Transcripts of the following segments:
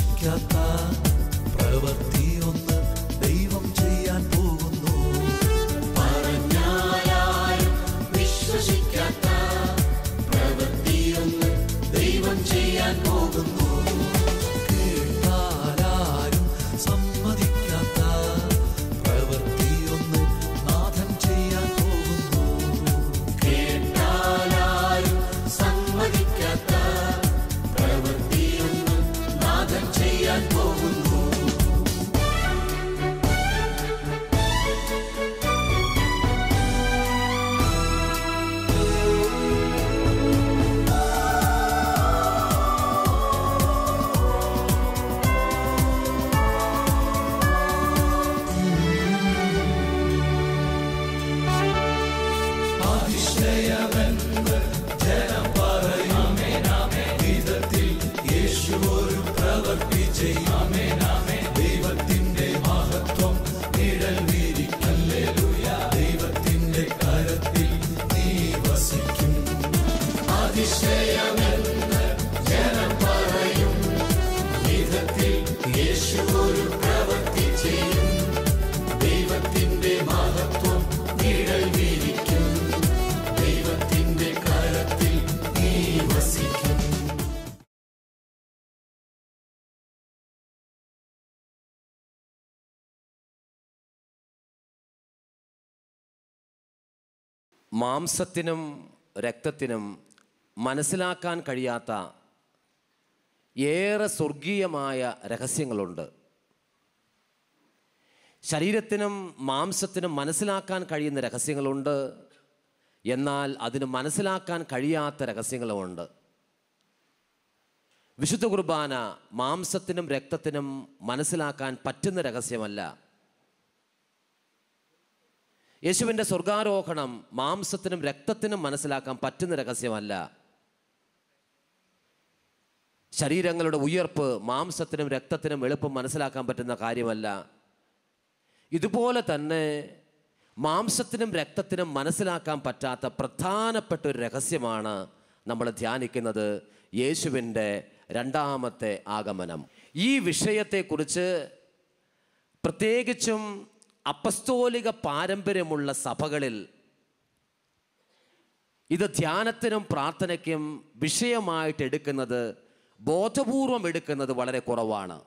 വിശ്വസിക്കാത്ത പ്രവൃത്തിയൊന്ന് ദൈവം ചെയ്യാൻ പോകുന്നു. പറഞ്ഞാലും വിശ്വസിക്കാത്ത പ്രവൃത്തിയൊന്ന് ദൈവം ചെയ്യാൻ പോകുന്നു. കേട്ടാലും സമ്മതിക്കാത്ത പ്രവൃത്തിയൊന്ന് നാഥൻ ചെയ്യാൻ പോകുന്നു. കേട്ടാലും സമ്മതിക്കാത്ത പ്രവൃത്തിയൊന്ന് നാഥൻ ചെയ്യാൻ പോകുന്നു. അതിശയമെന്ന് ജനം പറയും വിധത്തിൽ യേശു ഒരു പ്രവൃത്തി ചെയ്യും. ദൈവത്തിന്റെ മഹത്വം നിഴൽ വീരിക്കും. ഹല്ലേലൂയ. ദൈവത്തിന്റെ കരത്തിൽ നീ വസിക്കും. അതിശയമെന്ന് ജനം പറയും വിധത്തിൽ യേശു ഒരു പ്രവൃത്തി ചെയ്യും. ദൈവത്തിന്റെ മഹത്വം നിഴൽ വീരിക്കും. ദൈവത്തിന്റെ കരത്തിൽ നീ വസിക്കും. മാംസത്തിനും രക്തത്തിനും മനസ്സിലാക്കാൻ കഴിയാത്ത ഏറെ സ്വർഗീയമായ രഹസ്യങ്ങളുണ്ട്. ശരീരത്തിനും മാംസത്തിനും മനസ്സിലാക്കാൻ കഴിയുന്ന രഹസ്യങ്ങളുണ്ട്, എന്നാൽ അതിന് മനസ്സിലാക്കാൻ കഴിയാത്ത രഹസ്യങ്ങളുമുണ്ട്. വിശുദ്ധ കുർബാന മാംസത്തിനും രക്തത്തിനും മനസ്സിലാക്കാൻ പറ്റുന്ന രഹസ്യമല്ല. യേശുവിൻ്റെ സ്വർഗാരോഹണം മാംസത്തിനും രക്തത്തിനും മനസ്സിലാക്കാൻ പറ്റുന്ന രഹസ്യമല്ല. ശരീരങ്ങളുടെ ഉയർപ്പ് മാംസത്തിനും രക്തത്തിനും എളുപ്പം മനസ്സിലാക്കാൻ പറ്റുന്ന കാര്യമല്ല. ഇതുപോലെ തന്നെ മാംസത്തിനും രക്തത്തിനും മനസ്സിലാക്കാൻ പറ്റാത്ത പ്രധാനപ്പെട്ട ഒരു രഹസ്യമാണ് നമ്മൾ ധ്യാനിക്കുന്നത്, യേശുവിൻ്റെ രണ്ടാമത്തെ ആഗമനം. ഈ വിഷയത്തെക്കുറിച്ച് പ്രത്യേകിച്ചും അപ്പസ്തോലിക പാരമ്പര്യമുള്ള സഭകളിൽ ഇത് ധ്യാനത്തിനും പ്രാർത്ഥനയ്ക്കും വിഷയമായിട്ട് എടുക്കുന്നത്, ബോധപൂർവം എടുക്കുന്നത് വളരെ കുറവാണ്.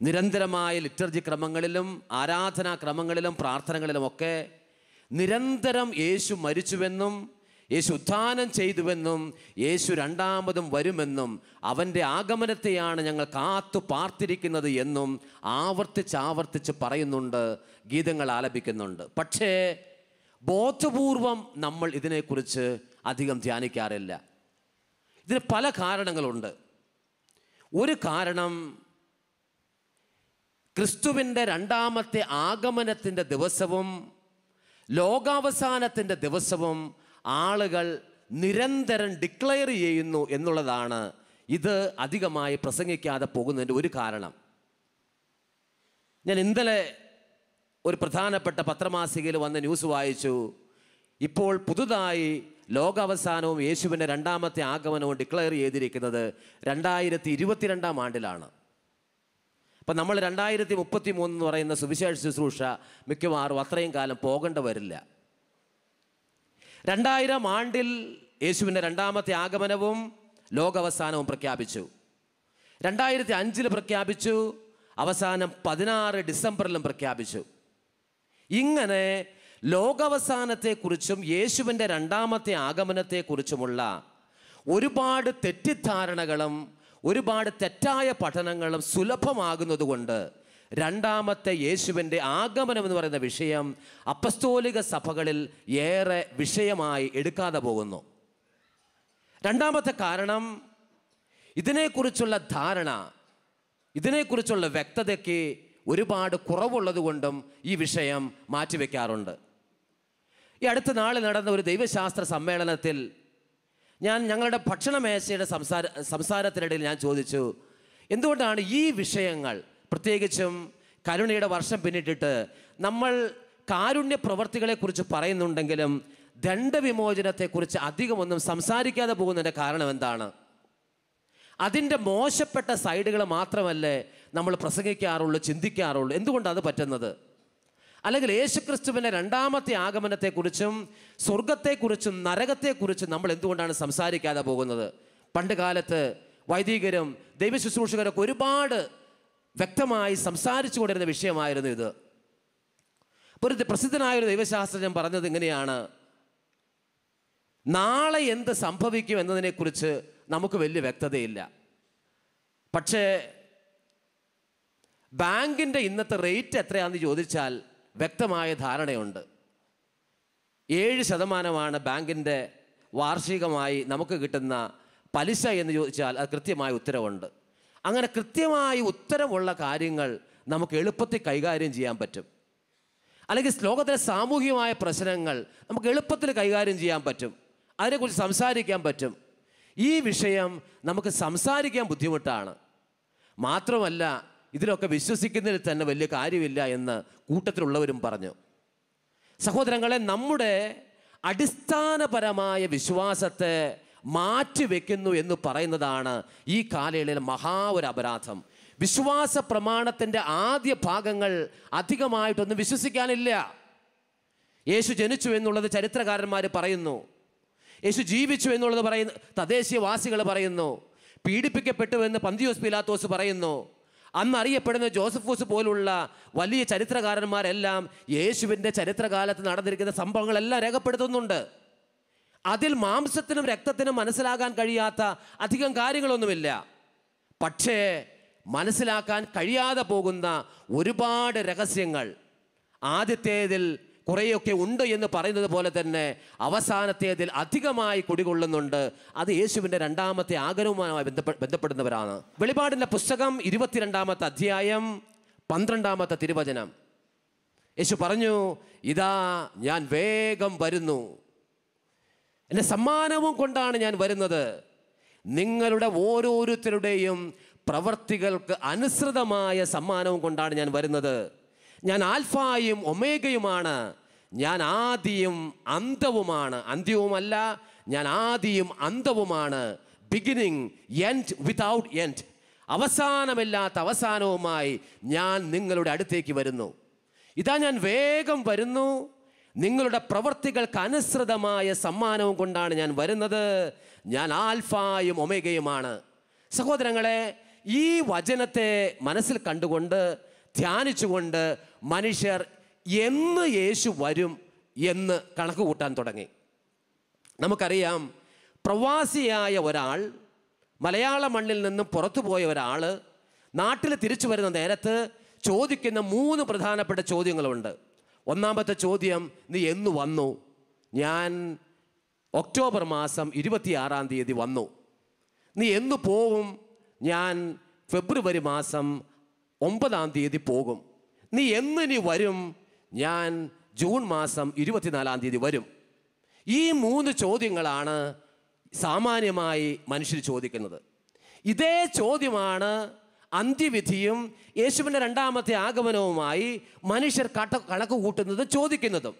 നിരന്തരമായ ലിറ്റർജി ക്രമങ്ങളിലും ആരാധനാ ക്രമങ്ങളിലും പ്രാർത്ഥനകളിലുമൊക്കെ നിരന്തരം യേശു മരിച്ചുവെന്നും യേശു ഉത്ഥാനം ചെയ്തുവെന്നും യേശു രണ്ടാമതും വരുമെന്നും അവൻ്റെ ആഗമനത്തെയാണ് ഞങ്ങൾ കാത്തു പാർത്തിരിക്കുന്നത് എന്നും ആവർത്തിച്ച് പറയുന്നുണ്ട്, ഗീതങ്ങൾ ആലപിക്കുന്നുണ്ട്. പക്ഷേ ബോധപൂർവം നമ്മൾ ഇതിനെക്കുറിച്ച് അധികം ധ്യാനിക്കാറില്ല. ഇതിന് പല കാരണങ്ങളുണ്ട്. ഒരു കാരണം, ക്രിസ്തുവിൻ്റെ രണ്ടാമത്തെ ആഗമനത്തിൻ്റെ ദിവസവും ലോകാവസാനത്തിൻ്റെ ദിവസവും ആളുകൾ നിരന്തരം ഡിക്ലെയർ ചെയ്യുന്നു എന്നുള്ളതാണ് ഇത് അധികമായി പ്രസംഗിക്കാതെ പോകുന്നതിൻ്റെ ഒരു കാരണം. ഞാൻ ഇന്നലെ ഒരു പ്രധാനപ്പെട്ട പത്രമാസികയിൽ വന്ന ന്യൂസ് വായിച്ചു. ഇപ്പോൾ പുതുതായി ലോകാവസാനവും യേശുവിൻ്റെ രണ്ടാമത്തെ ആഗമനവും ഡിക്ലെയർ ചെയ്തിരിക്കുന്നത് 2022 ആണ്ടിലാണ്. അപ്പം നമ്മൾ 2033 എന്ന് പറയുന്ന സുവിശേഷ ശുശ്രൂഷ മിക്കവാറും അത്രയും കാലം പോകേണ്ട വരില്ല. 2000 ആണ്ടിൽ യേശുവിൻ്റെ രണ്ടാമത്തെ ആഗമനവും ലോകാവസാനവും പ്രഖ്യാപിച്ചു. 2005 പ്രഖ്യാപിച്ചു. അവസാനം 16 ഡിസംബറിലും പ്രഖ്യാപിച്ചു. ഇങ്ങനെ ലോകാവസാനത്തെക്കുറിച്ചും യേശുവിൻ്റെ രണ്ടാമത്തെ ആഗമനത്തെക്കുറിച്ചുമുള്ള ഒരുപാട് തെറ്റിദ്ധാരണകളും ഒരുപാട് തെറ്റായ പഠനങ്ങളും സുലഭമാകുന്നതുകൊണ്ട് രണ്ടാമത്തെ യേശുവിൻ്റെ ആഗമനം എന്ന് പറയുന്ന വിഷയം അപ്പസ്തോലിക സഭകളിൽ ഏറെ വിഷയമായി എടുക്കാതെ പോകുന്നു. രണ്ടാമത്തെ കാരണം, ഇതിനെക്കുറിച്ചുള്ള ധാരണ, ഇതിനെക്കുറിച്ചുള്ള വ്യക്തതയ്ക്ക് ഒരുപാട് കുറവുള്ളത് കൊണ്ടും ഈ വിഷയം മാറ്റിവെക്കാറുണ്ട്. ഈ അടുത്ത നാളിൽ നടന്ന ഒരു ദൈവശാസ്ത്ര സമ്മേളനത്തിൽ ഞങ്ങളുടെ ഭക്ഷണമേശയുടെ സംസാരത്തിനിടയിൽ ഞാൻ ചോദിച്ചു, എന്തുകൊണ്ടാണ് ഈ വിഷയങ്ങൾ, പ്രത്യേകിച്ചും കരുണയുടെ വർഷം പിന്നിട്ടിട്ട് നമ്മൾ കാരുണ്യ പ്രവർത്തികളെക്കുറിച്ച് പറയുന്നുണ്ടെങ്കിലും ദണ്ഡവിമോചനത്തെക്കുറിച്ച് അധികമൊന്നും സംസാരിക്കാതെ പോകുന്നതിൻ്റെ കാരണം എന്താണ്? അതിൻ്റെ മോശപ്പെട്ട സൈഡുകൾ മാത്രമല്ലേ നമ്മൾ പ്രസംഗിക്കാറുള്ളൂ, ചിന്തിക്കാറുള്ളൂ. എന്തുകൊണ്ടാണ് അത് പറ്റുന്നത്? അല്ലെങ്കിൽ യേശുക്രിസ്തുവിൻ്റെ രണ്ടാമത്തെ ആഗമനത്തെക്കുറിച്ചും സ്വർഗത്തെക്കുറിച്ചും നരകത്തെക്കുറിച്ചും നമ്മൾ എന്തുകൊണ്ടാണ് സംസാരിക്കാതെ പോകുന്നത്? പണ്ട് കാലത്ത് വൈദികരും ദൈവശുശ്രൂഷകരൊക്കെ ഒരുപാട് വ്യക്തമായി സംസാരിച്ചു കൊണ്ടിരുന്ന വിഷയമായിരുന്നു ഇത്. ഒരു പ്രസിദ്ധനായൊരു ദൈവശാസ്ത്രജ്ഞൻ പറഞ്ഞത് ഇങ്ങനെയാണ്: നാളെ എന്ത് സംഭവിക്കും എന്നതിനെക്കുറിച്ച് നമുക്ക് വലിയ വ്യക്തതയില്ല, പക്ഷേ ബാങ്കിൻ്റെ ഇന്നത്തെ റേറ്റ് എത്രയാണെന്ന് ചോദിച്ചാൽ വ്യക്തമായ ധാരണയുണ്ട്. 7% ബാങ്കിൻ്റെ വാർഷികമായി നമുക്ക് കിട്ടുന്ന പലിശ എന്ന് ചോദിച്ചാൽ അത് കൃത്യമായ ഉത്തരവുണ്ട്. അങ്ങനെ കൃത്യമായി ഉത്തരവുള്ള കാര്യങ്ങൾ നമുക്ക് എളുപ്പത്തിൽ കൈകാര്യം ചെയ്യാൻ പറ്റും. അല്ലെങ്കിൽ ലോകത്തിലെ സാമൂഹികമായ പ്രശ്നങ്ങൾ നമുക്ക് എളുപ്പത്തിൽ കൈകാര്യം ചെയ്യാൻ പറ്റും, അതിനെക്കുറിച്ച് സംസാരിക്കാൻ പറ്റും. ഈ വിഷയം നമുക്ക് സംസാരിക്കാൻ ബുദ്ധിമുട്ടാണ്. മാത്രമല്ല, ഇതിലൊക്കെ വിശ്വസിക്കുന്നതിൽ തന്നെ വലിയ കാര്യമില്ല എന്ന് കൂട്ടത്തിലുള്ളവരും പറഞ്ഞു. സഹോദരങ്ങളെ, നമ്മുടെ അടിസ്ഥാനപരമായ വിശ്വാസത്തെ മാറ്റിവെക്കുന്നു എന്ന് പറയുന്നതാണ് ഈ കാലയളവിൽ ഒരു അപരാധം. വിശ്വാസ പ്രമാണത്തിൻ്റെ ആദ്യ ഭാഗങ്ങൾ അധികമായിട്ടൊന്നും വിശ്വസിക്കാനില്ല. യേശു ജനിച്ചു എന്നുള്ളത് ചരിത്രകാരന്മാർ പറയുന്നു, യേശു ജീവിച്ചു എന്നുള്ളത് തദ്ദേശീയവാസികൾ പറയുന്നു, പീഡിപ്പിക്കപ്പെട്ടു എന്ന് പന്തിയോസ് പീലാത്തോസ് പറയുന്നു. അന്നറിയപ്പെടുന്ന ജോസഫൂസ് പോലുള്ള വലിയ ചരിത്രകാരന്മാരെല്ലാം യേശുവിൻ്റെ ചരിത്രകാലത്ത് നടന്നിരിക്കുന്ന സംഭവങ്ങളെല്ലാം രേഖപ്പെടുത്തുന്നുണ്ട്. അതിൽ മാംസത്തിനും രക്തത്തിനും മനസ്സിലാക്കാൻ കഴിയാത്ത അധികം കാര്യങ്ങളൊന്നുമില്ല. പക്ഷേ മനസ്സിലാക്കാൻ കഴിയാതെ പോകുന്ന ഒരുപാട് രഹസ്യങ്ങൾ ആദ്യത്തേതിൽ കുറേയൊക്കെ ഉണ്ട് എന്ന് പറയുന്നത് പോലെ തന്നെ അവസാനത്തേതിൽ അധികമായി കുടികൊള്ളുന്നുണ്ട്. അത് യേശുവിൻ്റെ രണ്ടാമത്തെ ആഗമനവുമായി ബന്ധപ്പെടുന്നവരാണ്. വെളിപാടിൻ്റെ പുസ്തകം 22-ാമത്തെ അധ്യായം 12-ാമത്തെ തിരുവചനം. യേശു പറഞ്ഞു, ഇതാ ഞാൻ വേഗം വരുന്നു, എൻ്റെ സമ്മാനവും കൊണ്ടാണ് ഞാൻ വരുന്നത്. നിങ്ങളുടെ ഓരോരുത്തരുടെയും പ്രവർത്തികൾക്ക് അനുസൃതമായ സമ്മാനവും കൊണ്ടാണ് ഞാൻ വരുന്നത്. ഞാൻ ആൽഫായും ഒമേഗയുമാണ്, ഞാൻ ആദിയും അന്തവുമാണ്. അന്ത്യവുമല്ല, ഞാൻ ആദിയും അന്തവുമാണ്. Beginning, end without end. അവസാനമില്ലാത്ത അവസാനവുമായി ഞാൻ നിങ്ങളുടെ അടുത്തേക്ക് വരുന്നു. ഇതാ ഞാൻ വേഗം വരുന്നു, നിങ്ങളുടെ പ്രവർത്തികൾക്ക് അനുസൃതമായ സമ്മാനവും കൊണ്ടാണ് ഞാൻ വരുന്നത്. ഞാൻ ആൽഫായും ഒമേഗയുമാണ്. സഹോദരങ്ങളെ, ഈ വചനത്തെ മനസ്സിൽ കണ്ടുകൊണ്ട് ധ്യാനിച്ചുകൊണ്ട് മനുഷ്യർ എന്ന് യേശു വരും എന്ന് കണക്ക് കൂട്ടാൻ തുടങ്ങി. നമുക്കറിയാം, പ്രവാസിയായ ഒരാൾ, മലയാള മണ്ണിൽ നിന്നും പുറത്തു പോയ ഒരാൾ നാട്ടിൽ തിരിച്ചു വരുന്ന നേരത്ത് ചോദിക്കുന്ന 3 പ്രധാനപ്പെട്ട ചോദ്യങ്ങളുണ്ട്. ഒന്നാമത്തെ ചോദ്യം, നീ എന്ന് വന്നു? ഞാൻ ഒക്ടോബർ മാസം 26-ാം തീയതി വന്നു. നീ എന്ന് പോകും? ഞാൻ ഫെബ്രുവരി മാസം 9-ാം തീയതി പോകും. നീ എന്ന് നീ വരും? ഞാൻ ജൂൺ മാസം 24-ാം തീയതി വരും. ഈ 3 ചോദ്യങ്ങളാണ് സാമാന്യമായി മനുഷ്യർ ചോദിക്കുന്നത്. ഇതേ ചോദ്യമാണ് അന്ത്യവിധിയും യേശുവിൻ്റെ രണ്ടാമത്തെ ആഗമനവുമായി മനുഷ്യർ കണക്ക് കൂട്ടുന്നത്, ചോദിക്കുന്നതും.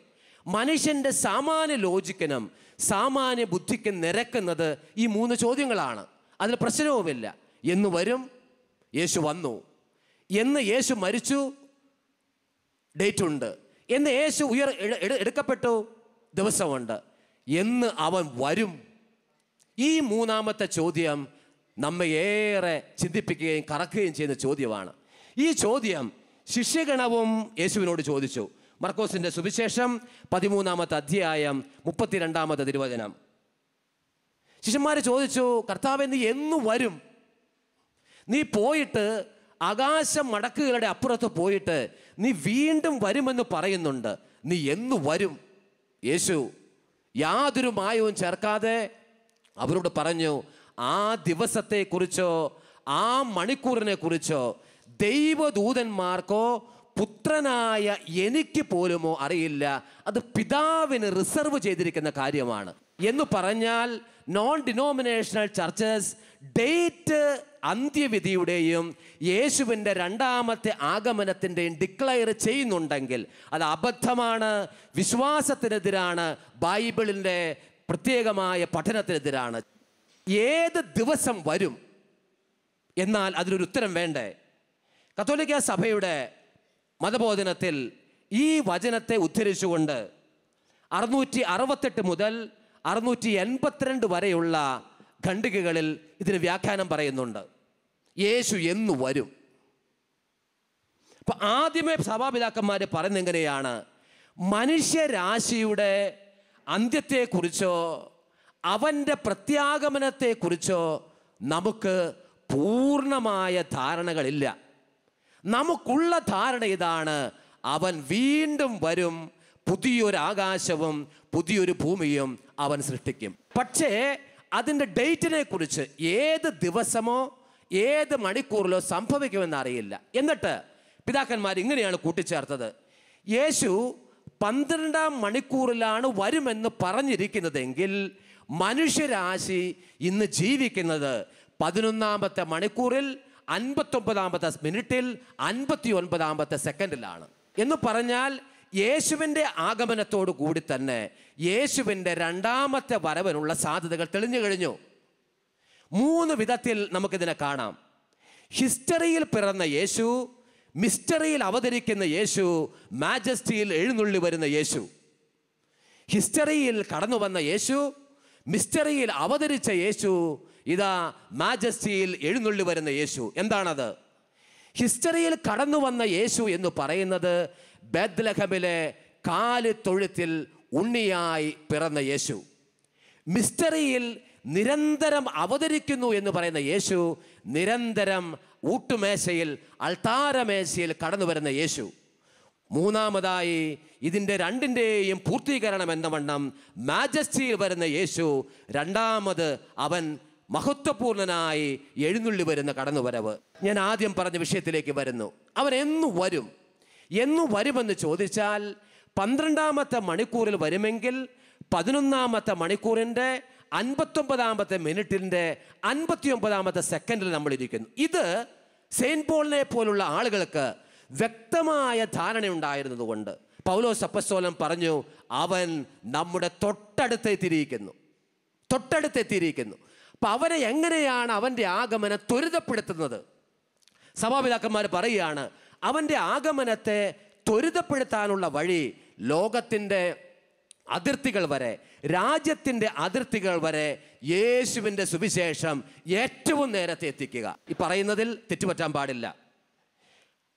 മനുഷ്യൻ്റെ സാമാന്യ ലോജിക്കിനും സാമാന്യ ബുദ്ധിക്കും നിരക്കുന്നത് ഈ 3 ചോദ്യങ്ങളാണ്. അതിൽ പ്രശ്നവുമില്ല. എന്ന് വരും? യേശു വന്നു. എന്ന് യേശു മരിച്ചു? ഡേറ്റ് ഉണ്ട്. എന്ന് യേശു എടുക്കപ്പെട്ടു? ദിവസമുണ്ട്. എന്ന് അവൻ വരും? ഈ 3-ാമത്തെ ചോദ്യം നമ്മെ ഏറെ ചിന്തിപ്പിക്കുകയും കറക്കുകയും ചെയ്യുന്ന ചോദ്യമാണ്. ഈ ചോദ്യം ശിഷ്യഗണവും യേശുവിനോട് ചോദിച്ചു. മർക്കോസിൻ്റെ സുവിശേഷം 13-ാമത്തെ അധ്യായം 32-ാമത്തെ തിരുവചനം. ശിഷ്യന്മാർ ചോദിച്ചു, കർത്താവേ, നീ എന്ന് വരും? നീ പോയിട്ട് ആകാശം മടക്കുകളുടെ അപ്പുറത്ത് പോയിട്ട് നീ വീണ്ടും വരുമെന്ന് പറയുന്നുണ്ട്. നീ എന്ന് വരും? യേശു യാതൊരു മായവും ചേർക്കാതെ അവരോട് പറഞ്ഞു, ആ ദിവസത്തെക്കുറിച്ചോ ആ മണിക്കൂറിനെ കുറിച്ചോ ദൈവദൂതന്മാർക്കോ പുത്രനായ എനിക്ക് പോലുമോ അറിയില്ല. അത് പിതാവിന് റിസർവ് ചെയ്തിരിക്കുന്ന കാര്യമാണ് എന്ന് പറഞ്ഞാൽ, നോൺ ഡിനോമിനേഷണൽ ചർച്ചസ് ഡേറ്റ് അന്ത്യവിധിയുടെയും യേശുവിൻ്റെ രണ്ടാമത്തെ ആഗമനത്തിൻ്റെയും ഡിക്ലെയർ ചെയ്യുന്നുണ്ടെങ്കിൽ അത് അബദ്ധമാണ്, വിശ്വാസത്തിനെതിരാണ്, ബൈബിളിൻ്റെ പ്രത്യേകമായ പഠനത്തിനെതിരാണ്. ഏത് ദിവസം വരും എന്നാൽ അതിനൊരു ഉത്തരം വേണ്ടേ? കത്തോലിക്ക സഭയുടെ മതബോധനത്തിൽ ഈ വചനത്തെ ഉദ്ധരിച്ചുകൊണ്ട് 668 മുതൽ 682 വരെയുള്ള ഖണ്ഡികകളിൽ ഇതിന് വ്യാഖ്യാനം പറയുന്നുണ്ട്. യേശു എന്നു വരും. അപ്പൊ ആദ്യമേ സഭാപിതാക്കന്മാർ പറയുന്നത് എങ്ങനെയാണ്? മനുഷ്യരാശിയുടെ അന്ത്യത്തെക്കുറിച്ചോ അവൻ്റെ പ്രത്യാഗമനത്തെക്കുറിച്ചോ നമുക്ക് പൂർണ്ണമായ ധാരണകളില്ല. നമുക്കുള്ള ധാരണ ഇതാണ്: അവൻ വീണ്ടും വരും, പുതിയൊരു ആകാശവും പുതിയൊരു ഭൂമിയും അവൻ സൃഷ്ടിക്കും. പക്ഷേ അതിൻ്റെ ഡേറ്റിനെ കുറിച്ച് ഏത് ദിവസമോ ഏത് മണിക്കൂറിലോ സംഭവിക്കുമെന്ന് അറിയില്ല. എന്നിട്ട് പിതാക്കന്മാർ ഇങ്ങനെയാണ് കൂട്ടിച്ചേർത്തത്: യേശു 12-ാം മണിക്കൂറിലാണ് വരുമെന്ന് പറഞ്ഞിരിക്കുന്നതെങ്കിൽ മനുഷ്യരാശി ഇന്ന് ജീവിക്കുന്നത് 11-ാമത്തെ മണിക്കൂറിൽ 59-ാമത്തെ മിനിറ്റിൽ 59-ാമത്തെ സെക്കൻഡിലാണ് എന്ന് പറഞ്ഞാൽ യേശുവിൻ്റെ ആഗമനത്തോടു കൂടി തന്നെ യേശുവിൻ്റെ രണ്ടാമത്തെ വരവിനുള്ള സാധ്യതകൾ തെളിഞ്ഞു കഴിഞ്ഞു. 3 വിധത്തിൽ നമുക്കിതിനെ കാണാം. ഹിസ്റ്ററിയിൽ പിറന്ന യേശു, മിസ്റ്ററിയിൽ അവതരിക്കുന്ന യേശു, മാജസ്റ്റിയിൽ എഴുന്നള്ളി വരുന്ന യേശു. ഹിസ്റ്ററിയിൽ കടന്നു വന്ന യേശു, മിസ്റ്ററിയിൽ അവതരിച്ച യേശു, ഇതാ മാജസ്റ്റിയിൽ എഴുന്നള്ളി വരുന്ന യേശു. എന്താണത്? ഹിസ്റ്ററിയിൽ കടന്നു വന്ന യേശു എന്ന് പറയുന്നത് ബേത്ലഹേമിലെ കാലിത്തൊഴുത്തിൽ ഉണ്ണിയായി പിറന്ന യേശു. മിസ്റ്ററിയിൽ നിരന്തരം അവതരിക്കുന്നു എന്ന് പറയുന്ന യേശു നിരന്തരം ഊട്ടുമേശയിൽ അൾത്താരമേശയിൽ കടന്നു വരുന്ന യേശു. മൂന്നാമതായി ഇതിൻ്റെ രണ്ടിൻ്റെയും പൂർത്തീകരണം എന്ന വണ്ണം മാജസ്റ്റിയിൽ വരുന്ന യേശു, രണ്ടാമത് അവൻ മഹത്വപൂർണനായി എഴുന്നള്ളി വരുന്ന കടന്നുവരവ്. ഞാൻ ആദ്യം പറഞ്ഞ വിഷയത്തിലേക്ക് വരുന്നു. അവൻ എന്നു വരും? എന്നു വരുമെന്ന് ചോദിച്ചാൽ 12-ാമത്തെ മണിക്കൂറിൽ വരുമെങ്കിൽ 11-ാമത്തെ മണിക്കൂറിൻ്റെ 59-ാമത്തെ മിനിറ്റിൻ്റെ 59-ാമത്തെ സെക്കൻഡിൽ നമ്മളിരിക്കുന്നു. ഇത് സെയിൻറ്റ് പോളിനെ പോലുള്ള ആളുകൾക്ക് വ്യക്തമായ ധാരണയുണ്ടായിരുന്നതുകൊണ്ട് പൗലോസ് അപ്പോസ്തലൻ പറഞ്ഞു, അവൻ നമ്മുടെ തൊട്ടടുത്തെത്തിയിരിക്കുന്നു. അപ്പം അവനെ എങ്ങനെയാണ് അവൻ്റെ ആഗമനം ത്വരിതപ്പെടുത്തുന്നത്? സഭാപിതാക്കന്മാർ പറയുകയാണ്, അവൻ്റെ ആഗമനത്തെ ത്വരിതപ്പെടുത്താനുള്ള വഴി ലോകത്തിൻ്റെ അതിർത്തികൾ വരെ, രാജ്യത്തിൻ്റെ അതിർത്തികൾ വരെ യേശുവിൻ്റെ സുവിശേഷം ഏറ്റവും നേരത്തെ എത്തിക്കുക. ഈ പറയുന്നതിൽ തെറ്റുപറ്റാൻ പാടില്ല.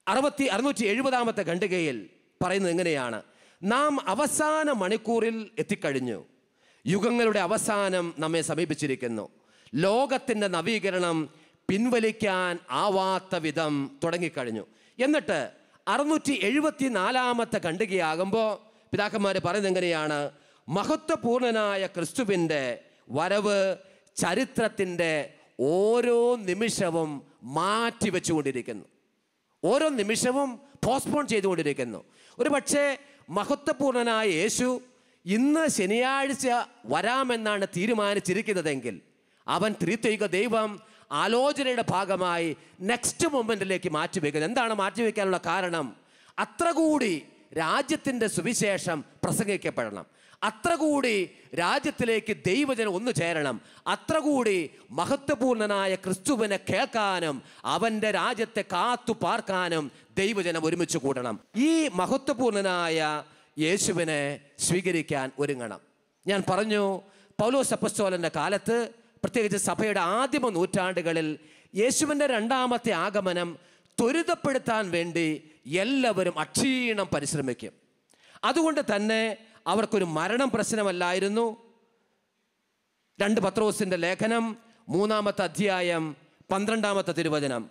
670-ാമത്തെ ഖണ്ഡികയിൽ പറയുന്നത് എങ്ങനെയാണ്? നാം അവസാന മണിക്കൂറിൽ എത്തിക്കഴിഞ്ഞു. യുഗങ്ങളുടെ അവസാനം നമ്മെ സമീപിച്ചിരിക്കുന്നു. ലോകത്തിൻ്റെ നവീകരണം പിൻവലിക്കാൻ ആവാത്ത വിധം തുടങ്ങിക്കഴിഞ്ഞു. എന്നിട്ട് 674-ാമത്തെ ഖണ്ഡികയാകുമ്പോൾ പിതാക്കന്മാർ പറയുന്നത് എങ്ങനെയാണ്? മഹത്വപൂർണനായ ക്രിസ്തുവിൻ്റെ വരവ് ചരിത്രത്തിൻ്റെ ഓരോ നിമിഷവും മാറ്റിവെച്ചുകൊണ്ടിരിക്കുന്നു. ഓരോ നിമിഷവും പോസ്റ്റ്പോൺ ചെയ്തുകൊണ്ടിരിക്കുന്നു. ഒരു പക്ഷേ മഹത്വപൂർണനായ യേശു ഇന്ന് ശനിയാഴ്ച വരാമെന്നാണ് തീരുമാനിച്ചിരിക്കുന്നതെങ്കിൽ അവൻ ത്രിത്വൈക ദൈവം ആലോചനയുടെ ഭാഗമായി നെക്സ്റ്റ് മൊമെൻറ്റിലേക്ക് മാറ്റിവെക്കുന്നത്. എന്താണ് മാറ്റിവെക്കാനുള്ള കാരണം? അത്ര കൂടി രാജ്യത്തിൻ്റെ സുവിശേഷം പ്രസംഗിക്കപ്പെടണം, അത്ര കൂടി രാജ്യത്തിലേക്ക് ദൈവജനം ഒന്നു ചേരണം, അത്ര കൂടി മഹത്വപൂർണനായ ക്രിസ്തുവിനെ കേൾക്കാനും അവൻ്റെ രാജ്യത്തെ കാത്തു പാർക്കാനും ദൈവജനം ഒരുമിച്ച് കൂടണം. ഈ മഹത്വപൂർണനായ യേശുവിനെ സ്വീകരിക്കാൻ ഒരുങ്ങണം. ഞാൻ പറഞ്ഞു, പൗലോസ് അപ്പോസ്തലൻ്റെ കാലത്ത്, പ്രത്യേകിച്ച് സഭയുടെ ആദിമ നൂറ്റാണ്ടുകളിൽ യേശുവിൻ്റെ രണ്ടാമത്തെ ആഗമനം ത്വരിതപ്പെടുത്താൻ വേണ്ടി എല്ലാവരും അക്ഷീണം പരിശ്രമിക്കും. അതുകൊണ്ട് തന്നെ അവർക്കൊരു മരണം പ്രശ്നമല്ലായിരുന്നു. 2 പത്രോസിൻ്റെ ലേഖനം 3-ാമത്തെ അധ്യായം 12-ാമത്തെ തിരുവചനം,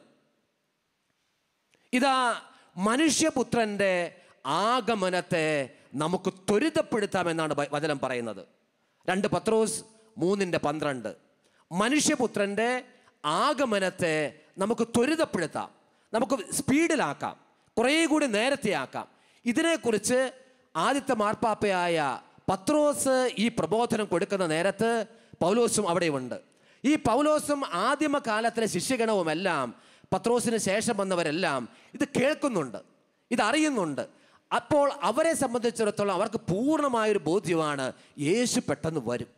ഇതാ മനുഷ്യപുത്രൻ്റെ ആഗമനത്തെ നമുക്ക് ത്വരിതപ്പെടുത്താമെന്നാണ് വചനം പറയുന്നത്. 2 പത്രോസ് 3:12. മനുഷ്യപുത്രൻ്റെ ആഗമനത്തെ നമുക്ക് ത്വരിതപ്പെടുത്താം, നമുക്ക് സ്പീഡിലാക്കാം, കുറേ കൂടി നേരത്തെയാക്കാം. ഇതിനെക്കുറിച്ച് ആദ്യത്തെ മാർപ്പാപ്പയായ പത്രോസ് ഈ പ്രബോധനം കൊടുക്കുന്ന നേരത്ത് പൗലോസും അവിടെയുണ്ട്. ഈ പൗലോസും ആദിമകാലത്തിലെ ശിഷ്യഗണവുമെല്ലാം പത്രോസിന് ശേഷം വന്നവരെല്ലാം ഇത് കേൾക്കുന്നുണ്ട്, ഇതറിയുന്നുണ്ട്. അപ്പോൾ അവരെ സംബന്ധിച്ചിടത്തോളം അവർക്ക് പൂർണ്ണമായൊരു ബോധ്യമാണ്, യേശു പെട്ടെന്ന് വരും.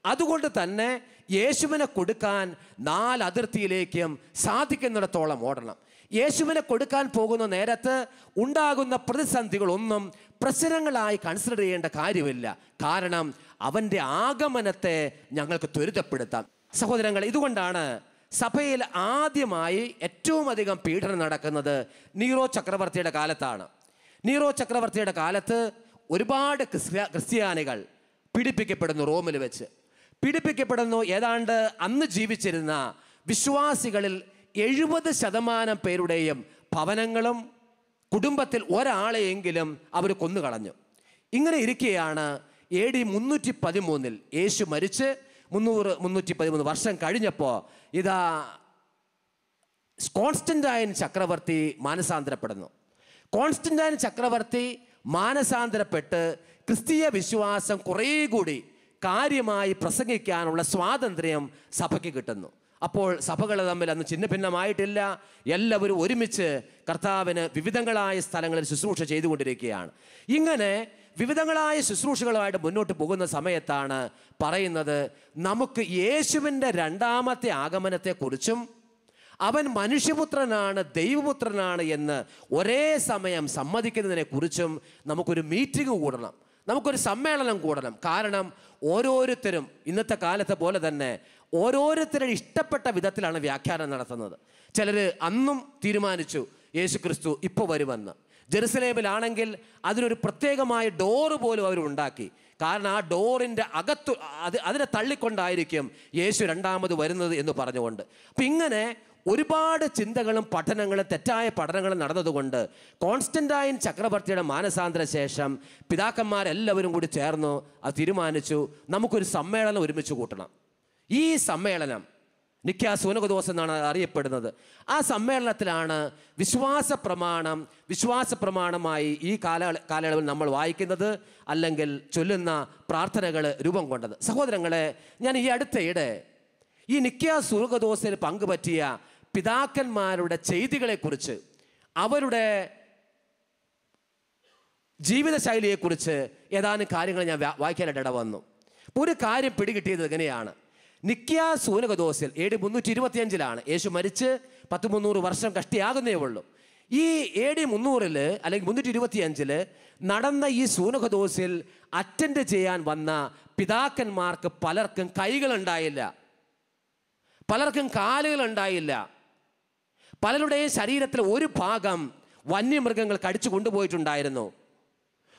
അതുകൊണ്ട് തന്നെ യേശുവിനെ കൊടുക്കാൻ 4 അതിർത്തിയിലേക്കും സാധിക്കുന്നിടത്തോളം ഓടണം. യേശുവിനെ കൊടുക്കാൻ പോകുന്ന നേരത്ത് ഉണ്ടാകുന്ന പ്രതിസന്ധികളൊന്നും പ്രശ്നങ്ങളായി കൺസിഡർ ചെയ്യേണ്ട കാര്യമില്ല. കാരണം അവൻ്റെ ആഗമനത്തെ ഞങ്ങൾക്ക് ത്വരിതപ്പെടുത്താം. സഹോദരങ്ങൾ, ഇതുകൊണ്ടാണ് സഭയിൽ ആദ്യമായി ഏറ്റവും അധികം പീഡനം നടക്കുന്നത് നീറോ ചക്രവർത്തിയുടെ കാലത്താണ്. നീറോ ചക്രവർത്തിയുടെ കാലത്ത് ഒരുപാട് ക്രിസ്ത്യാനികൾ പീഡിപ്പിക്കപ്പെടുന്നു. റോമിൽ വെച്ച് പീഡിപ്പിക്കപ്പെടുന്നു. ഏതാണ്ട് അന്ന് ജീവിച്ചിരുന്ന വിശ്വാസികളിൽ 70% പേരുടെയും ഭവനങ്ങളും കുടുംബത്തിൽ ഒരാളെയെങ്കിലും അവർ കൊന്നുകളഞ്ഞു. ഇങ്ങനെ ഇരിക്കെയാണ് AD 313 യേശു മരിച്ച് 313 വർഷം കഴിഞ്ഞപ്പോൾ ഇതാ കോൺസ്റ്റന്റൈൻ ചക്രവർത്തി മാനസാന്തരപ്പെടുന്നു. കോൺസ്റ്റന്റൈൻ ചക്രവർത്തി മാനസാന്തരപ്പെട്ട് ക്രിസ്തീയ വിശ്വാസം കുറേ കൂടി കാര്യമായി പ്രസംഗിക്കാനുള്ള സ്വാതന്ത്ര്യം സഭയ്ക്ക് കിട്ടുന്നു. അപ്പോൾ സഭകൾ തമ്മിൽ അന്ന് ചിന്ന ഭിന്നമായിട്ടില്ല. എല്ലാവരും ഒരുമിച്ച് കർത്താവിന് വിവിധങ്ങളായ സ്ഥലങ്ങളിൽ ശുശ്രൂഷ ചെയ്തുകൊണ്ടിരിക്കുകയാണ്. ഇങ്ങനെ വിവിധങ്ങളായ ശുശ്രൂഷകളുമായിട്ട് മുന്നോട്ട് പോകുന്ന സമയത്താണ് പറയുന്നത്, നമുക്ക് യേശുവിൻ്റെ 2ാമത്തെ ആഗമനത്തെക്കുറിച്ചും അവൻ മനുഷ്യപുത്രനാണ്, ദൈവപുത്രനാണ് എന്ന് ഒരേ സമയം സമ്മതിക്കുന്നതിനെക്കുറിച്ചും നമുക്കൊരു മീറ്റിംഗ് കൂടണം, നമുക്കൊരു സമ്മേളനം കൂടണം. കാരണം ഓരോരുത്തരും ഇന്നത്തെ കാലത്തെ പോലെ തന്നെ ഓരോരുത്തരും ഇഷ്ടപ്പെട്ട വിധത്തിലാണ് വ്യാഖ്യാനം നടത്തുന്നത്. ചിലർ അന്നും തീരുമാനിച്ചു യേശു ക്രിസ്തു ഇപ്പോൾ വരുമെന്ന്. ജെറുസലേമിലാണെങ്കിൽ അതിനൊരു പ്രത്യേകമായ ഡോറ് പോലും അവർ ഉണ്ടാക്കി. കാരണം ആ ഡോറിൻ്റെ അകത്ത് അതിനെ തള്ളിക്കൊണ്ടായിരിക്കും യേശു 2ാമത് വരുന്നത് എന്ന് പറഞ്ഞുകൊണ്ട്. അപ്പം ഇങ്ങനെ ഒരുപാട് ചിന്തകളും പഠനങ്ങളും തെറ്റായ പഠനങ്ങളും നടന്നതുകൊണ്ട് കോൺസ്റ്റന്റൈൻ ചക്രവർത്തിയുടെ മാനസാന്തര ശേഷം പിതാക്കന്മാരെല്ലാവരും കൂടി ചേർന്നു അത് തീരുമാനിച്ചു, നമുക്കൊരു സമ്മേളനം ഒരുമിച്ച് കൂട്ടണം. ഈ സമ്മേളനം നിക്കാ സൂനകദോസ് എന്നാണ് അറിയപ്പെടുന്നത്. ആ സമ്മേളനത്തിലാണ് വിശ്വാസ പ്രമാണമായി ഈ കാലയളവിൽ നമ്മൾ വായിക്കുന്നത് അല്ലെങ്കിൽ ചൊല്ലുന്ന പ്രാർത്ഥനകൾ രൂപം കൊണ്ടത്. സഹോദരങ്ങളെ, ഞാൻ ഈ അടുത്തയിടെ ഈ നിക്കാ സൂനകദോസിൽ പങ്കുപറ്റിയ പിതാക്കന്മാരുടെ ചെയ്തികളെക്കുറിച്ച്, അവരുടെ ജീവിതശൈലിയെക്കുറിച്ച് ഏതാനും കാര്യങ്ങൾ ഞാൻ വായിക്കാനായിട്ട് ഇടവന്നു. ഒരു കാര്യം പിടികിട്ടിയത് എങ്ങനെയാണ്? നിക്കാ സൂനകദോസിൽ AD 325 യേശു മരിച്ച് 300 വർഷം കഷ്ടിയാകുന്നേ ഉള്ളൂ. ഈ AD 300 അല്ലെങ്കിൽ 325 നടന്ന ഈ സൂനകദോസിൽ അറ്റൻഡ് ചെയ്യാൻ വന്ന പിതാക്കന്മാർക്ക് പലർക്കും കൈകളുണ്ടായില്ല, പലർക്കും കാലുകളുണ്ടായില്ല. പലരുടെയും ശരീരത്തിൽ ഒരു ഭാഗം വന്യമൃഗങ്ങൾ കടിച്ചു കൊണ്ടുപോയിട്ടുണ്ടായിരുന്നു.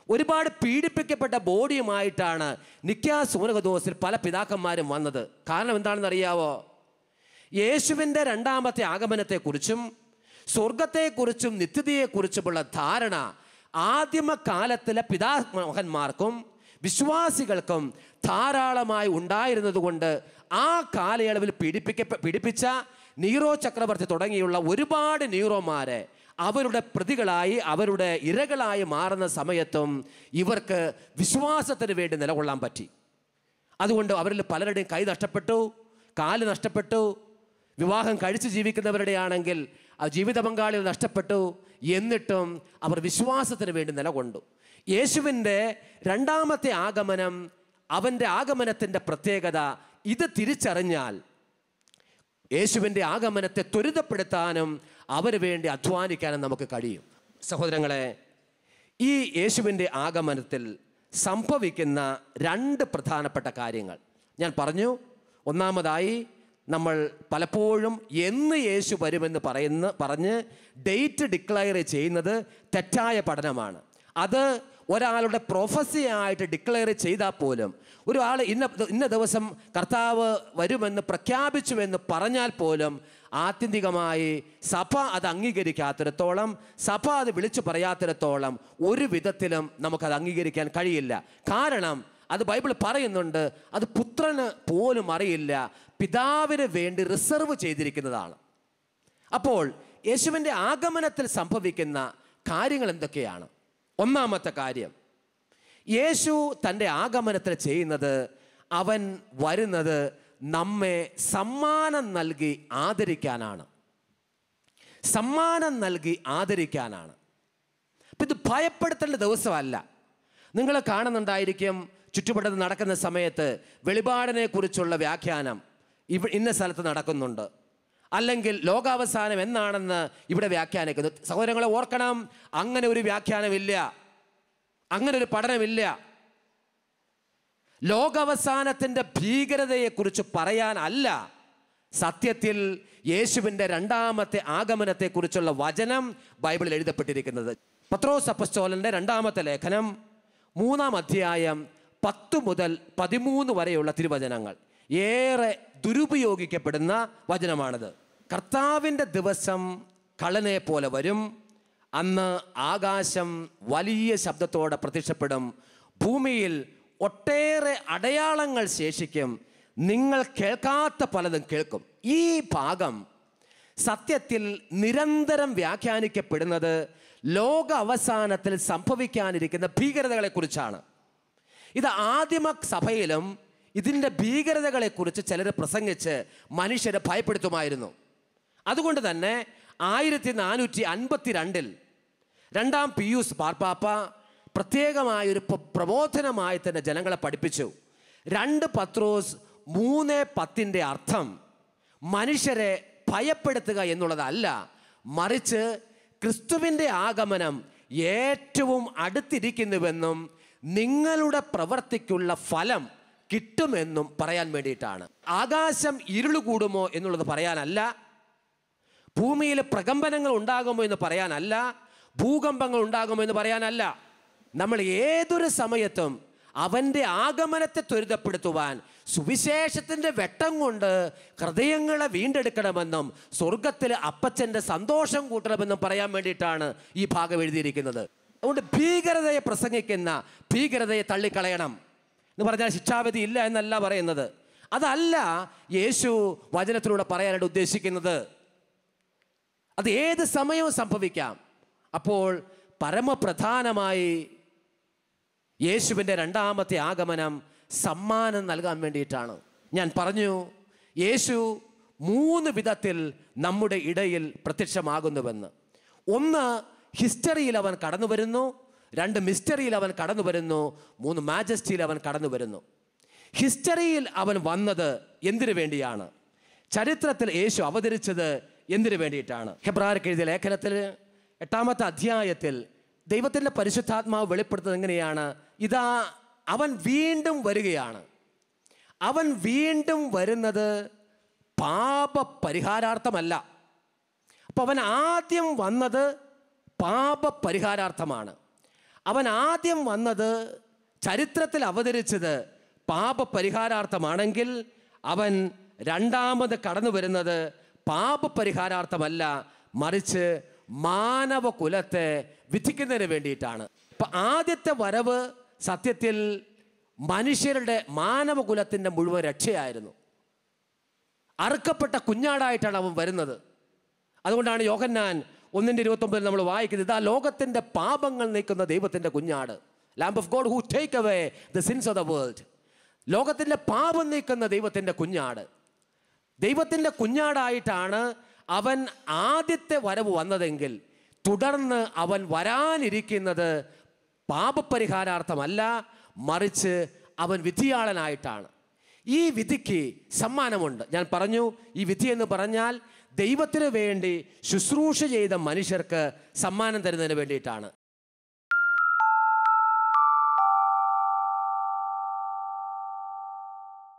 ഒരുപാട് പീഡിപ്പിക്കപ്പെട്ട ബോഡിയുമായിട്ടാണ് നിക്കാ സൂനകദോസിൽ പല പിതാക്കന്മാരും വന്നത്. കാരണം എന്താണെന്ന് അറിയാവോ? യേശുവിൻ്റെ 2ാമത്തെ ആഗമനത്തെക്കുറിച്ചും സ്വർഗത്തെക്കുറിച്ചും നിത്യതയെക്കുറിച്ചുമുള്ള ധാരണ ആദിമകാലത്തിലെ പിതാമഹന്മാർക്കും വിശ്വാസികൾക്കും ധാരാളമായി ഉണ്ടായിരുന്നത് കൊണ്ട് ആ കാലയളവിൽ പീഡിപ്പിച്ച നീറോ ചക്രവർത്തി തുടങ്ങിയുള്ള ഒരുപാട് നീറോമാരെ അവരുടെ പ്രതികളായി അവരുടെ ഇരകളായി മാറുന്ന സമയത്തും ഇവർക്ക് വിശ്വാസത്തിന് വേണ്ടി നിലകൊള്ളാൻ പറ്റി. അതുകൊണ്ട് അവരിൽ പലരുടെയും കൈ നഷ്ടപ്പെട്ടു, കാല് നഷ്ടപ്പെട്ടു. വിവാഹം കഴിച്ച് ജീവിക്കുന്നവരുടെ ആണെങ്കിൽ ആ ജീവിത പങ്കാളികൾ നഷ്ടപ്പെട്ടു. എന്നിട്ടും അവർ വിശ്വാസത്തിന് വേണ്ടി നിലകൊണ്ടു. യേശുവിൻ്റെ 2ാമത്തെ ആഗമനം, അവൻ്റെ ആഗമനത്തിൻ്റെ പ്രത്യേകത ഇത് തിരിച്ചറിഞ്ഞാൽ യേശുവിൻ്റെ ആഗമനത്തെ ത്വരിതപ്പെടുത്താനും അവന് വേണ്ടി അധ്വാനിക്കാനും നമുക്ക് കഴിയും. സഹോദരങ്ങളെ, ഈ യേശുവിൻ്റെ ആഗമനത്തിൽ സംഭവിക്കുന്ന 2 പ്രധാനപ്പെട്ട കാര്യങ്ങൾ ഞാൻ പറഞ്ഞു. ഒന്നാമതായി, നമ്മൾ പലപ്പോഴും എന്ന് യേശു വരുമെന്ന് പറഞ്ഞ് ഡേറ്റ് ഡിക്ലെയർ ചെയ്യുന്നത് തെറ്റായ പഠനമാണ്. അത് ഒരാളുടെ പ്രൊഫസിയായിട്ട് ഡിക്ലെയർ ചെയ്താൽ പോലും, ഒരാൾ ഇന്ന ദിവസം കർത്താവ് വരുമെന്ന് പ്രഖ്യാപിച്ചുവെന്ന് പറഞ്ഞാൽ പോലും ആത്യന്തികമായി സഭ അത് അംഗീകരിക്കാത്തിടത്തോളം, സഭ അത് വിളിച്ചു പറയാത്തിടത്തോളം ഒരു വിധത്തിലും നമുക്കത് അംഗീകരിക്കാൻ കഴിയില്ല. കാരണം അത് ബൈബിൾ പറയുന്നുണ്ട്, അത് പുത്രന് പോലും അറിയില്ല, പിതാവിന് വേണ്ടി റിസർവ് ചെയ്തിരിക്കുന്നതാണ്. അപ്പോൾ യേശുവിൻ്റെ ആഗമനത്തിൽ സംഭവിക്കുന്ന കാര്യങ്ങൾ എന്തൊക്കെയാണ്? ഒന്നാമത്തെ കാര്യം, യേശു തൻ്റെ ആഗമനത്തിൽ ചെയ്യുന്നത്, അവൻ വരുന്നത് നമ്മെ സമ്മാനം നൽകി ആദരിക്കാനാണ്. സമ്മാനം നൽകി ആദരിക്കാനാണ്. അപ്പം ഇത് ഭയപ്പെടുത്തേണ്ട ദിവസമല്ല. നിങ്ങൾ കാണുന്നുണ്ടായിരിക്കും, ചുറ്റുപാടത്ത് നടക്കുന്ന സമയത്ത് വെളിപാടിനെ കുറിച്ചുള്ള വ്യാഖ്യാനം ഇന്ന സ്ഥലത്ത് നടക്കുന്നുണ്ട്, അല്ലെങ്കിൽ ലോകാവസാനം എന്നാണെന്ന് ഇവിടെ വ്യാഖ്യാനിക്കുന്നു. സഹോദരങ്ങളെ ഓർക്കണം, അങ്ങനെ ഒരു വ്യാഖ്യാനമില്ല, അങ്ങനെ ഒരു പഠനമില്ല. ലോകാവസാനത്തിൻ്റെ ഭീകരതയെക്കുറിച്ച് പറയാനല്ല സത്യത്തിൽ യേശുവിൻ്റെ രണ്ടാമത്തെ ആഗമനത്തെക്കുറിച്ചുള്ള വചനം ബൈബിളിൽ എഴുതപ്പെട്ടിരിക്കുന്നത്. പത്രോസ് അപ്പസ്തോലൻ്റെ രണ്ടാമത്തെ ലേഖനം 3-ാം അധ്യായം 10 മുതൽ 13 വരെയുള്ള തിരുവചനങ്ങൾ ഏറെ ദുരുപയോഗിക്കപ്പെടുന്ന വചനമാണിത്. കർത്താവിൻ്റെ ദിവസം കള്ളനെ പോലെ വരും, അന്ന് ആകാശം വലിയ ശബ്ദത്തോടെ പ്രത്യക്ഷപ്പെടും, ഭൂമിയിൽ ഒട്ടേറെ അടയാളങ്ങൾ ശേഷിക്കും, നിങ്ങൾ കേൾക്കാത്ത പലതും കേൾക്കും. ഈ ഭാഗം സത്യത്തിൽ നിരന്തരം വ്യാഖ്യാനിക്കപ്പെടുന്നത് ലോക അവസാനത്തിൽ സംഭവിക്കാനിരിക്കുന്ന ഭീകരതകളെക്കുറിച്ചാണ്. ഇത് ആദിമ സഭയിലും ഇതിൻ്റെ ഭീകരതകളെക്കുറിച്ച് ചിലർ പ്രസംഗിച്ച് മനുഷ്യരെ ഭയപ്പെടുത്തുമായിരുന്നു. അതുകൊണ്ട് തന്നെ 1452 രണ്ടാം പിയൂസ് മാർപ്പാപ്പ പ്രത്യേകമായൊരു പ്രബോധനമായി തന്നെ ജനങ്ങളെ പഠിപ്പിച്ചു. 2 പത്രോസ് 3:10 അർത്ഥം മനുഷ്യരെ ഭയപ്പെടുത്തുക എന്നുള്ളതല്ല, മറിച്ച് ക്രിസ്തുവിൻ്റെ ആഗമനം ഏറ്റവും അടുത്തിരിക്കുന്നുവെന്നും നിങ്ങളുടെ പ്രവൃത്തിക്കുള്ള ഫലം കിട്ടുമെന്നും പറയാൻ വേണ്ടിയിട്ടാണ്. ആകാശം ഇരുള് കൂടുമോ എന്നുള്ളത് പറയാനല്ല, ഭൂമിയിൽ പ്രകമ്പനങ്ങൾ ഉണ്ടാകുമോ എന്ന് പറയാനല്ല, ഭൂകമ്പങ്ങൾ ഉണ്ടാകുമോ എന്ന് പറയാനല്ല. നമ്മൾ ഏതൊരു സമയത്തും അവൻ്റെ ആഗമനത്തെ ത്വരിതപ്പെടുത്തുവാൻ സുവിശേഷത്തിൻ്റെ വെട്ടം കൊണ്ട് ഹൃദയങ്ങളെ വീണ്ടെടുക്കണമെന്നും സ്വർഗത്തിൽ അപ്പച്ചൻ്റെ സന്തോഷം കൂട്ടണമെന്നും പറയാൻ വേണ്ടിയിട്ടാണ് ഈ ഭാഗം എഴുതിയിരിക്കുന്നത്. അതുകൊണ്ട് ഭീകരതയെ പ്രസംഗിക്കുന്ന ഭീകരതയെ തള്ളിക്കളയണം എന്ന് പറഞ്ഞാൽ ശിക്ഷാവിധി ഇല്ല എന്നല്ല പറയുന്നത്. അതല്ല യേശു വചനത്തിലൂടെ പറയാനായിട്ട് ഉദ്ദേശിക്കുന്നത്. അത് ഏത് സമയവും സംഭവിക്കാം. അപ്പോൾ പരമപ്രധാനമായി യേശുവിൻ്റെ രണ്ടാമത്തെ ആഗമനം സമ്മാനം നൽകാൻ വേണ്ടിയിട്ടാണ്. ഞാൻ പറഞ്ഞു, യേശു 3 വിധത്തിൽ നമ്മുടെ ഇടയിൽ പ്രത്യക്ഷമാകുന്നുവെന്ന്. 1, ഹിസ്റ്ററിയിൽ അവൻ കടന്നു വരുന്നു. 2, മിസ്റ്ററിയിൽ അവൻ കടന്നു വരുന്നു. 3, മാജസ്റ്റിയിൽ അവൻ കടന്നു വരുന്നു. ഹിസ്റ്ററിയിൽ അവൻ വന്നത് എന്തിനു വേണ്ടിയാണ്? ചരിത്രത്തിൽ യേശു അവതരിച്ചത് എന്തിനു വേണ്ടിയിട്ടാണ്? ഹെബ്രായർക്ക് എഴുതിയ ലേഖനത്തിൽ 8-ാമത്തെ അധ്യായത്തിൽ ദൈവത്തിൻ്റെ പരിശുദ്ധാത്മാവ് വെളിപ്പെടുത്തുന്നത് എങ്ങനെയാണ്? ഇതാ അവൻ വീണ്ടും വരികയാണ്. അവൻ വീണ്ടും വരുന്നത് പാപപരിഹാരാർത്ഥമല്ല. അപ്പോൾ അവൻ ആദ്യം വന്നത് പാപപരിഹാരാർത്ഥമാണ്. അവൻ ആദ്യം വന്നത് ചരിത്രത്തിൽ അവതരിച്ചത് പാപപരിഹാരാർത്ഥമാണെങ്കിൽ അവൻ രണ്ടാമത് കടന്നു വരുന്നത് പാപപരിഹാരാർത്ഥമല്ല, മറിച്ച് മാനവകുലത്തെ വിധിക്കുന്നതിന് വേണ്ടിയിട്ടാണ്. അപ്പം ആദ്യത്തെ വരവ് സത്യത്തിൽ മനുഷ്യരുടെ മാനവകുലത്തിൻ്റെ മുഴുവൻ രക്ഷയായിരുന്നു. അറുക്കപ്പെട്ട കുഞ്ഞാടായിട്ടാണ് അവൻ വരുന്നത്. അതുകൊണ്ടാണ് യോഹന്നാൻ 1:29 നമ്മൾ വായിക്കുന്നത്, ഇതാ ലോകത്തിൻ്റെ പാപങ്ങൾ നീക്കുന്ന ദൈവത്തിൻ്റെ കുഞ്ഞാട്, lamb of God who take away the sins of the world. ലോകത്തിൻ്റെ പാപം നീക്കുന്ന ദൈവത്തിൻ്റെ കുഞ്ഞാട്. ദൈവത്തിൻ്റെ കുഞ്ഞാടായിട്ടാണ് അവൻ ആദ്യത്തെ വരവ് വന്നതെങ്കിൽ തുടർന്ന് അവൻ വരാനിരിക്കുന്നത് പാപപരിഹാരാർത്ഥമല്ല, മറിച്ച് അവൻ വിധിയാളനായിട്ടാണ്. ഈ വിധിക്ക് സമ്മാനമുണ്ട്. ഞാൻ പറഞ്ഞു, ഈ വിധി എന്ന് പറഞ്ഞാൽ ദൈവത്തിന് വേണ്ടി ശുശ്രൂഷ ചെയ്ത മനുഷ്യർക്ക് സമ്മാനം തരുന്നതിന് വേണ്ടിയിട്ടാണ്.